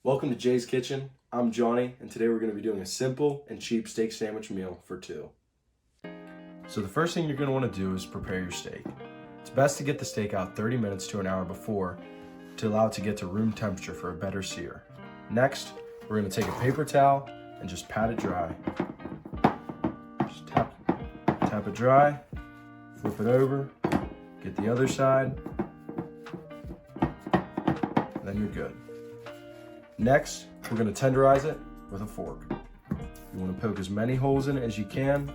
Welcome to Jay's Kitchen. I'm Johnny, and today we're going to be doing a simple and cheap steak sandwich meal for two. So the first thing you're going to want to do is prepare your steak. It's best to get the steak out 30 minutes to an hour before to allow it to get to room temperature for a better sear. Next, we're going to take a paper towel and just pat it dry. Just tap it dry, flip it over, get the other side, and then you're good. Next, we're going to tenderize it with a fork. You want to poke as many holes in it as you can.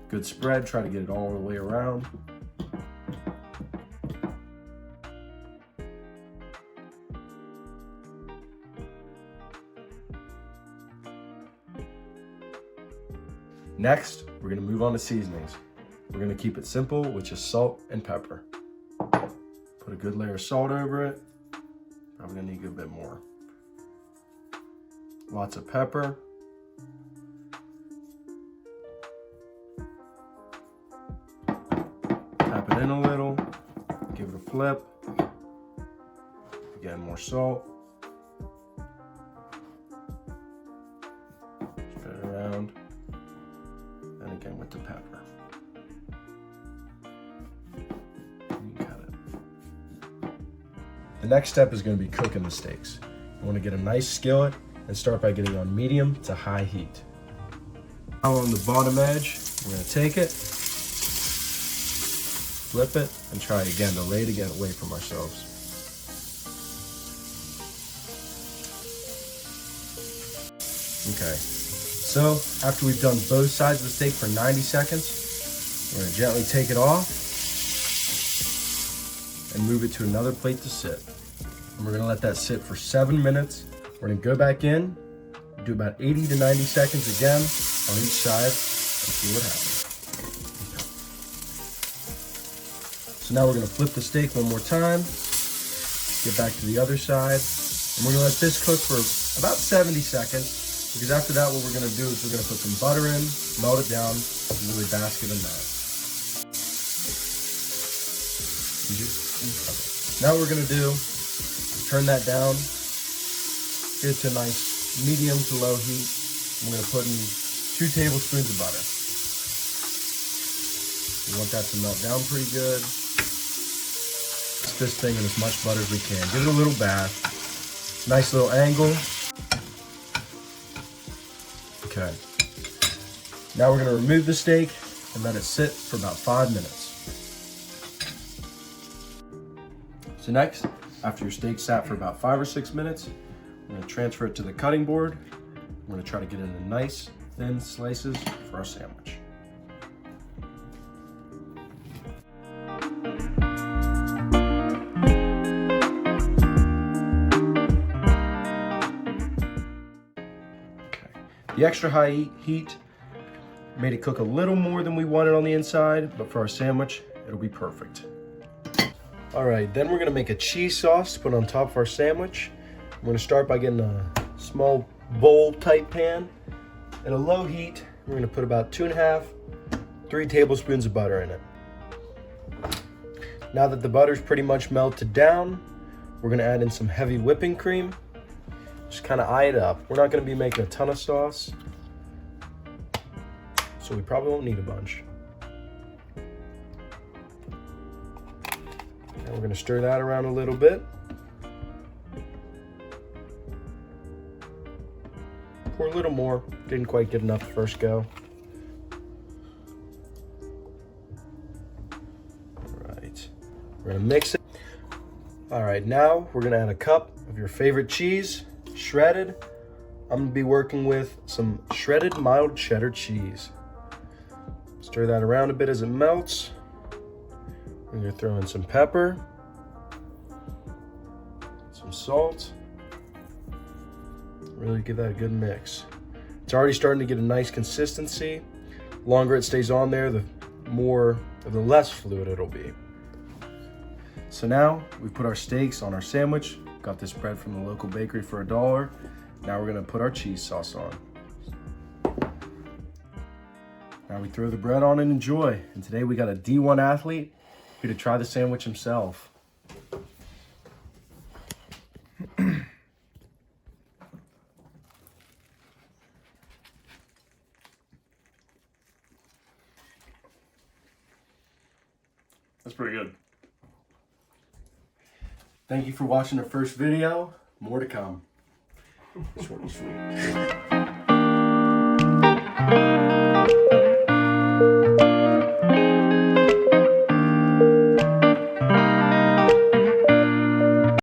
Good spread, try to get it all the way around. Next, we're going to move on to seasonings. We're going to keep it simple with just salt and pepper. Put a good layer of salt over it. Probably going to need a good bit more. Lots of pepper. Tap it in a little. Give it a flip. Again, more salt. Spread it around. And again with the pepper. You got it. The next step is going to be cooking the steaks. You want to get a nice skillet and start by getting on medium to high heat. Now on the bottom edge, we're going to take it, flip it, and try again to get away from ourselves. Okay, so after we've done both sides of the steak for 90 seconds, we're going to gently take it off and move it to another plate to sit. And we're going to let that sit for 7 minutes. We're going to go back in, do about 80 to 90 seconds again on each side and see what happens. So now we're going to flip the steak one more time, get back to the other side, and we're going to let this cook for about 70 seconds, because after that what we're going to do is we're going to put some butter in, melt it down, and really bask it in that. Now what we're going to do is turn that down, get it to a nice medium to low heat. I'm going to put in 2 tablespoons of butter. We want that to melt down pretty good. Mix this thing in as much butter as we can. Give it a little bath. Nice little angle. Okay. Now we're going to remove the steak and let it sit for about 5 minutes. So next, after your steak sat for about 5 or 6 minutes, I'm going to transfer it to the cutting board. I'm going to try to get it into nice, thin slices for our sandwich. Okay. The extra high heat made it cook a little more than we wanted on the inside, but for our sandwich, it'll be perfect. All right, then we're going to make a cheese sauce to put on top of our sandwich. I'm going to start by getting a small bowl type pan. At a low heat, we're going to put about 2.5 to 3 tablespoons of butter in it. Now that the butter's pretty much melted down, we're going to add in some heavy whipping cream. Just kind of eye it up. We're not going to be making a ton of sauce, so we probably won't need a bunch. Now we're going to stir that around a little bit. Pour a little more, didn't quite get enough the first go. All right, we're gonna mix it. All right, now we're gonna add a cup of your favorite cheese, shredded. I'm gonna be working with some shredded mild cheddar cheese. Stir that around a bit as it melts. We're gonna throw in some pepper, some salt. Really give that a good mix. It's already starting to get a nice consistency. The longer it stays on there, the less fluid it'll be. So now we've put our steaks on our sandwich. Got this bread from the local bakery for $1. Now we're gonna put our cheese sauce on. Now we throw the bread on and enjoy. And today we got a D1 athlete here to try the sandwich himself. That's pretty good. Thank you for watching the first video. More to come. Short and sweet.